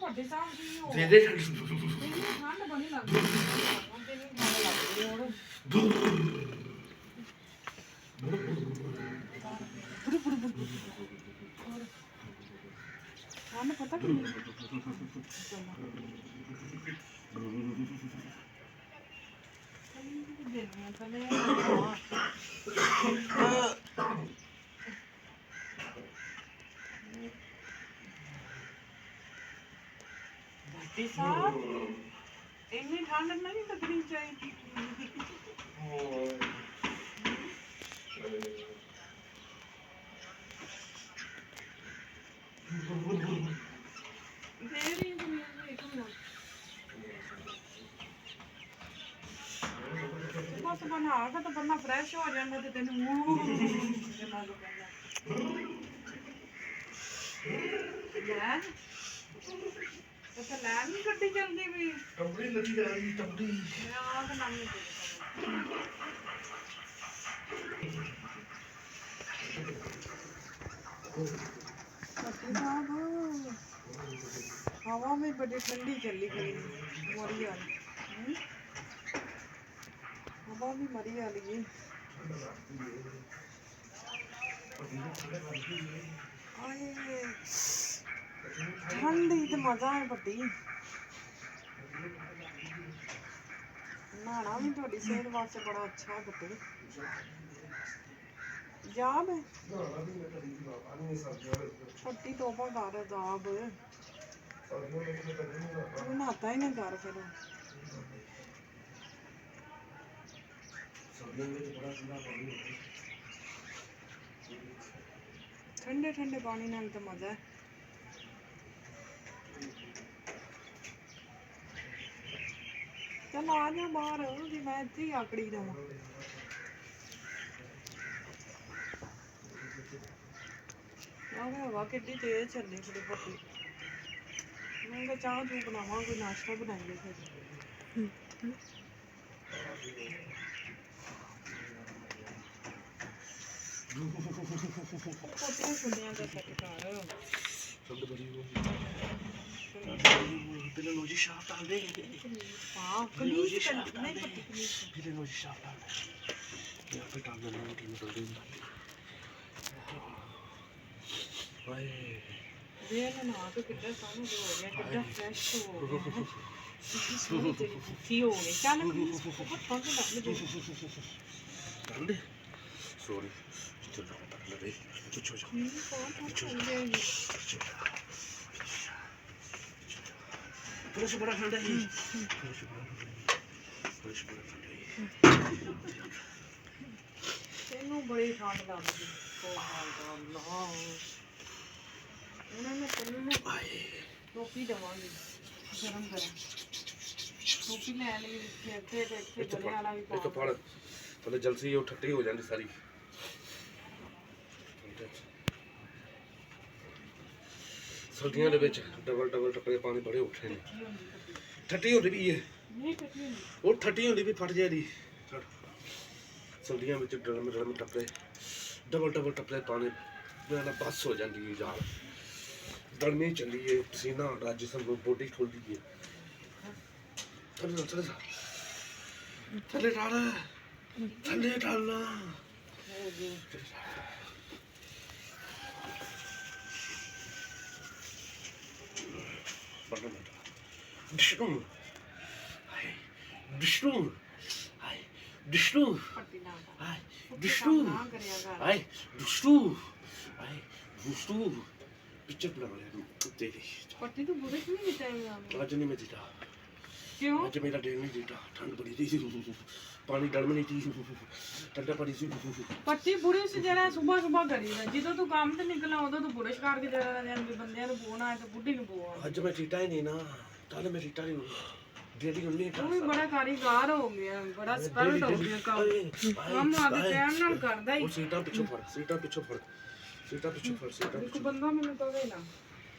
ਵੱਡੇ ਸਾਹਿਬ ਜੀ ਹੋ ਦੇ ਦੇ ਠੰਡ ਬਣੀ ਲੱਗਦੀ ਹੁਣ ਤੇ ਨਹੀਂ ਠੰਡ ਲੱਗਦੀ ਹੁਣ ਠੰਡ ਪਤਾ ਕਿ ਵੱਡੇ ਸਾਹਿਬ ਇੰਨੀ ਠੰਡ ਨਹੀਂ ਲੱਗਣੀ ਚਾਹੀਦੀ ਦੇਰੀ ਨਹੀਂ ਇੱਕ ਮਿੰਟ ਬਸ ਬਣਾ ਕੇ ਤਾਂ ਬੰਦਾ ਫਰੈਸ਼ ਹੋ ਜਾਂਦਾ ਤੇ ਤੈਨੂੰ ਜਨਾ ਲੋ ਕਹਿੰਦਾ ਲੈ ਲੈਣ ਨਹੀਂ ਗੱਡੀ ਚੱਲਦੀ ਵੀ ਟੰਬੜੀ ਲੱਗੀ ਜਾ ਰਹੀ ਟੰਬੜੀ ਮੈਂ ਆਹ ਤਾਂ ਨਾਮ ਨਹੀਂ हवा में बड़ी ठंडी चली गई मरी वाली हवा भी मरी वाली है ठंडी तो मजा है बड़ी नहाना भी थोड़ी सेहत वास्ते बड़ा अच्छा है बड़ी जाब छोटी तोहफा कर जाब तू नहाता ही नहीं कर फिर ठंडे ठंडे पानी नाल तो मजा है चल आ जा बाहर जी मैं इत्थे ही आकड़ी रहा हवा कि तेज चलनी थोड़ी पट्टी मैं चाह चू बनावा कोई नाश्ता बनाएंगे फिर सुनिया का सरकार जी शाफ डाल दे हां कलीस नहीं पट्टी कलीस जी शाफ डाल दे यहाँ पे डाल देना कि निकल देगी भाई वेल ना तो कितना सामने हो गया कितना फ्रेश हो गया सी हो गई क्या लग बहुत ठंड लग रही ठंड सॉरी चल पकड़ ले कुछ हो जा पूरा से बड़ा ठंड है पूरा से बड़ा ठंड है तेनू बड़ी ठंड लगदी ओ माय अल्लाह उन्होंने तेनू टोपी देवांगी गरम गरम टोपी ले ली इत्थे गले वाला भी एक पड़ थोड़े जल्दी वो ठट्टी हो जाती सारी सर्दियों के डबल डबल टप्पे पानी बड़े उठे ने ठट्टी होती भी है वो ठट्टी होती भी फट जाती सर्दियों में डरम डरम टप्पे डबल डबल टप्पे पानी बस हो जाती है यार गर्मी चली है पसीना आ रहा जिसम बॉडी खुलती है थले थले थले डाल थले डालना विष्णु विष्णु विष्णु विष्णु विष्णु विष्णु पिक्चर बना तेरी पट्टी तो बुरे नहीं चाहिए आज नहीं मैं जीता क्यों आज मेरा डेढ़ नहीं जीता ठंड बड़ी थी पानी डर में नहीं थी ठंडा पानी सी पट्टी बुरे से जरा सुबह सुबह करी है जिदो तू काम ते निकला उदो तू बुरश करके जरा जन बंदे नु बोना है तो बुड्ढी नु बोना आज मैं जीता ही नहीं ना ताले मैं जीता नहीं डेली उन्नी तू भी बड़ा कारीगर हो गया बड़ा एक्सपर्ट हो गया काम आगे टाइम नाल करदा ही वो सीटा पीछे फड़ सीटा पीछे सीटा एक बंदा मैंने तो ना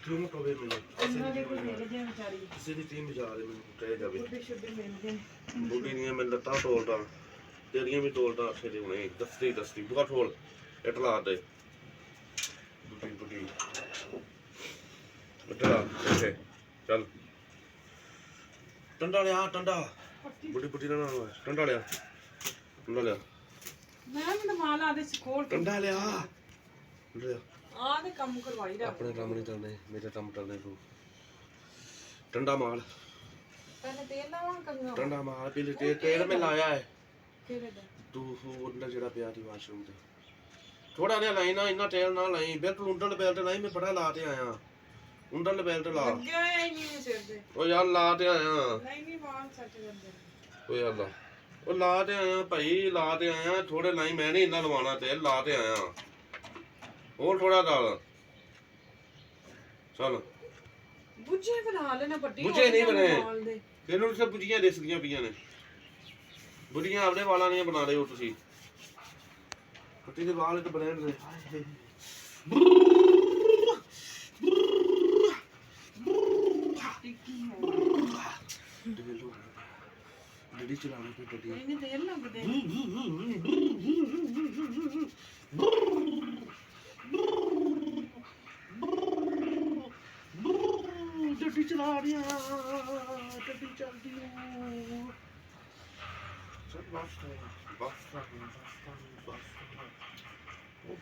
क्यों तो वे मिले ਉਹਨਾਂ ਦੇ ਕੋਈ ਮਿਲ ਜੇ ਵਿਚਾਰੀ किसी ਦੀ ਟੀਮ ਜਾ ਰਹੀ ਮੈਨੂੰ ਕਹਿ ਜਾਵੇ ਛੋਟੇ ਛੋਟੇ ਮਿਲ ਜੇ ਬੁੱਢੀ ਦੀਆਂ ਮੈਂ ਲੱਤਾਂ ਤੋੜਦਾ ਤੇਰੀਆਂ ਵੀ ਤੋੜਦਾ ਅੱਖੇ ਦੇ ਹੁਣੇ ਦਸਤੀ ਬੁਆ ਠੋਲ ਇਟਲਾ ਦੇ ਬੁੱਢੀ ਬੁੱਢੀ ਇਟਲਾ ਇੱਥੇ ਚੱਲ ਟੰਡਾ ਲਿਆ ਟੰਡਾ ਬੁੱਢੀ ਬੁੱਢੀ ਨਾ ਟੰਡਾ ਲਿਆ ਮੈਂ ਮੈਨੂੰ ਮਾਲ ਆਦੇ ਸਕੋਲ ਟੰਡਾ ਲਿਆ ਆ ਦੇ ਕੰਮ ਕਰਵਾਈ ਦਾ ਆਪਣੇ ਕੰਮ ਨਹੀਂ ਚੱਲਣੇ ਮੇਰੇ ਕੰਮ ਚੱਲਣੇ ਤੂੰ ਟੰਡਾ ਮਾਲ ਪਹਿਲੇ ਤੇਲ ਲਾਵਾਂ ਕੰਗਾ ਟੰਡਾ ਮਾਲ ਪੀ ਲੈ ਤੇਲ ਮੈਂ ਲਾਇਆ ਹੈ ਕਿਹੜੇ ਦਾ ਤੂੰ ਉਹਨਾਂ ਜਿਹੜਾ ਪਿਆ ਦੀ ਵਾਸ਼ਰੂਮ ਤੇ ਥੋੜਾ ਜਿਹਾ ਲਾਈ ਨਾ ਇੰਨਾ ਤੇਲ ਨਾ ਲਾਈ ਬਿਲਕੁਲ ਉਂਡਲ ਬੈਲ ਤੇ ਲਾਈ ਮੈਂ ਬੜਾ ਲਾ ਤੇ ਆਇਆ ਉਂਡਲ ਬੈਲ ਤੇ ਲਾ ਲੱਗਿਆ ਹੀ ਨਹੀਂ ਸਿਰ ਤੇ ਉਹ ਯਾਰ ਲਾ ਤੇ ਆਇਆ ਨਹੀਂ ਮਾਲ ਸੱਚ ਜਾਂਦੇ ਓ ਯਾਰ ਲਾ ਉਹ ਲਾ ਤੇ ਆਇਆ ਭਾਈ ਲਾ ਤੇ ਆਇਆ ਥੋੜੇ ਲਾਈ ਮੈਂ ਨਹੀਂ ਇੰਨਾ ਲਵਾਉਣਾ ਤੇਲ ਲਾ ਤੇ ਆਇਆ ਹੋਰ ਥੋੜਾ ਡਾਲ ਚੱਲ ਬੁੱਝੇ ਬਣਾ ਲੈਣਾ ਵੱਡੀ ਬੁੱਝੇ ਨਹੀਂ ਬਣੇ ਤੈਨੂੰ ਤਾਂ ਬੁੱਝੀਆਂ ਦਿਸਦੀਆਂ ਪਈਆਂ ਨੇ ਬੁੱਢੀਆਂ ਆਪਣੇ ਵਾਲਾਂ ਦੀਆਂ ਬਣਾ ਲਿਓ ਤੁਸੀਂ ਪੱਟੀ ਦੇ ਵਾਲ ਤੇ ਬਣੇ ਨੇ ਹਾਏ ਗੱਡੀ ਚਲਾਉਣੀ ਕੋਈ ਗੱਡੀ ਇਹਨੇ ਤੇਲ ਲੱਗਦੇ ਗੱਡੀ ਚਲਾ ਰਿਹਾ ਗੱਡੀ ਚੱਲਦੀ ਸਭ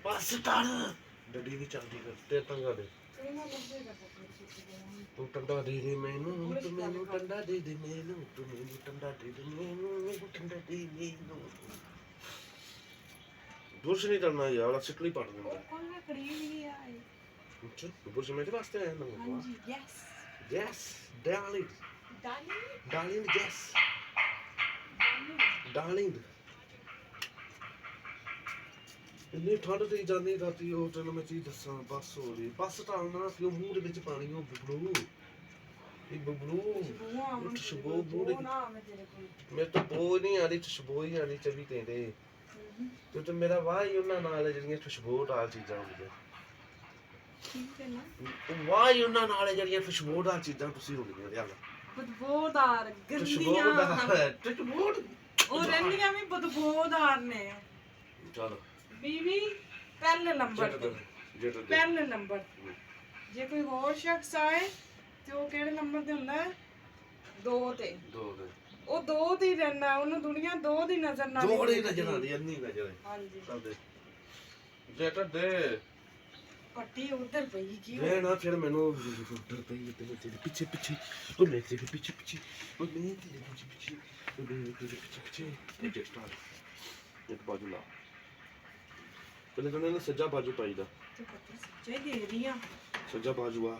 ਬਸ ਟਾੜ ਗੱਡੀ ਵੀ ਚੱਲਦੀ ਤੇ ਤੰਗਾ ਦੇ ਤੂੰ ਟੰਡਾ ਦੇ ਦੇ ਮੈਨੂੰ ਤੂੰ ਮੈਨੂੰ ਟੰਡਾ ਦੇ ਦੇ ਮੈਨੂੰ ਤੂੰ ਮੈਨੂੰ ਟੰਡਾ ਦੇ ਦੇ ਮੈਨੂੰ ਟੰਡਾ ਦੇ ਮੈਨੂੰ ਬੁਰਸ਼ ਨਹੀਂ ਕਰਨਾ ਯਾਰ ਸਿੱਟਲੀ ਪੜ ਦਿੰਦਾ ਕੋਲ ਨਾ ਖੜੀ ਨਹੀਂ ਆਏ ਅੱਛਾ ਬੁਰਸ਼ ਮੇਰੇ ਵਾਸਤੇ ਆਇਆ ਨਾ ਹਾਂਜੀ yes yes darling darling yes darling ਇੰਨੀ ਠੰਡ ਤੇ ਜਾਂਦੀ ਰਾਤੀ ਉਹ ਤੈਨੂੰ ਮੈਂ ਚੀਜ਼ ਦੱਸਾਂ ਬੱਸ ਹੋ ਰਹੀ ਬੱਸ ਟਾਲਣਾ ਕਿਉਂ ਮੂੰਹ ਦੇ ਵਿੱਚ ਪਾਣੀ ਉਹ ਬਬਲੂ ਇਹ ਬਬਲੂ ਖੁਸ਼ਬੂ ਮੂੰਹ ਦੇ ਮੇਰੇ ਤੋਂ ਬੋ ਨਹੀਂ ਆ ਰਹੀ ਖੁਸ਼ਬੂ ਹੀ ਆ ਰਹੀ 24 ਘੰਟੇ ਤੇ ਮੇਰਾ ਵਾਹ ਹੀ ਉਹਨਾਂ ਨਾਲ ਜਿਹੜੀਆਂ ਖੁਸ਼ਬੂਦਾਰ ਚੀਜ਼ਾਂ ਹੁੰਦੀਆਂ ਠੀਕ ਹੈ ਨਾ ਵਾਹ ਹੀ ਉਹਨਾਂ ਨਾਲ ਜਿਹੜੀਆਂ ਖੁਸ਼ਬੂਦਾਰ ਚੀਜ਼ਾਂ ਤੁਸੀਂ ਹੁੰਦੀਆਂ ਯਾਰ ਬਦਬੂਦਾਰ ਗੰਦੀਆਂ ਖੁਸ਼ਬੂ ਉਹ ਰਹਿੰਦੀਆਂ ਵੀ ਬਦਬੂਦਾਰ ਨੇ ਚਲੋ ਬੀਵੀ ਪਹਿਲੇ ਨੰਬਰ ਤੇ ਪਹਿਲੇ ਨੰਬਰ ਜੇ ਕੋਈ ਹੋਰ ਸ਼ਖਸ ਆਏ ਤੇ ਉਹ ਕਿਹੜੇ ਨੰਬਰ ਤੇ ਹੁੰਦਾ ਹੈ 2 ਤੇ ਉਹ 2 ਤੇ ਹੀ ਰਹਿਣਾ ਉਹਨੂੰ ਦੁਨੀਆ 2 ਦੀ ਨਜ਼ਰ ਨਾਲ ਦੋ ਹੀ ਨਜ਼ਰ ਆਉਂਦੀ ਇੰਨੀ ਨਜ਼ਰ ਹਾਂਜੀ ਸਾਡੇ ਜੇਟਾ ਦੇ ਪੱਟੀ ਉਧਰ ਪਈ ਕੀ ਵੇ ਨਾ ਫਿਰ ਮੈਨੂੰ ਉੱਧਰ ਪਈ ਤੇ ਮੇਰੇ ਪਿੱਛੇ ਪਿੱਛੇ ਉਹ ਮੇਰੇ ਪਿੱਛੇ ਪਿੱਛੇ ਉਹ ਮੇਰੇ ਪਿੱਛੇ ਪਿੱਛੇ ਉਹ ਮੇਰੇ ਪਿੱਛੇ ਪਿੱਛੇ ਇਹ ਜਸਟਾ ਇੱਕ ਬਾਜੂ ਲਾ ਪਹਿਲੇ ਤਾਂ ਨਾ ਸੱਜਾ ਬਾਜੂ ਪਾਈਦਾ ਤੇ ਪੱਟੀ ਸੱਚੇ ਦੇ ਰਹੀ ਆ ਸੱਜਾ ਬਾਜੂ ਆ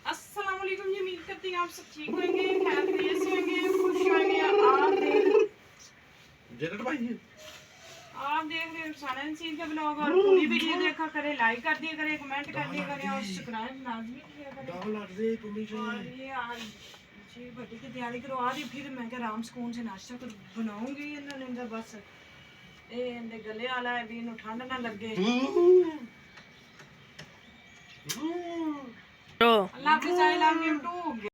अस्सलाम वालेकुम जी उम्मीद करते हैं आप सब ठीक होंगे खैरियत से होंगे खुश होंगे आप देख रहे हो साना नसीर का ब्लॉग और पूरी वीडियो देखा करें लाइक कर दिया करें कमेंट कर दिया करें और सब्सक्राइब लाजमी किया करें और ये आज जी बड़ी की तैयारी करो आ रही फिर मैं क्या आराम सुकून से नाश्ता कुछ बनाऊंगी इन्होंने बस ये इनके गले वाला है भी इन्हें ठंड ना लगे अल्लाह हाफिज़ आई लव यू टू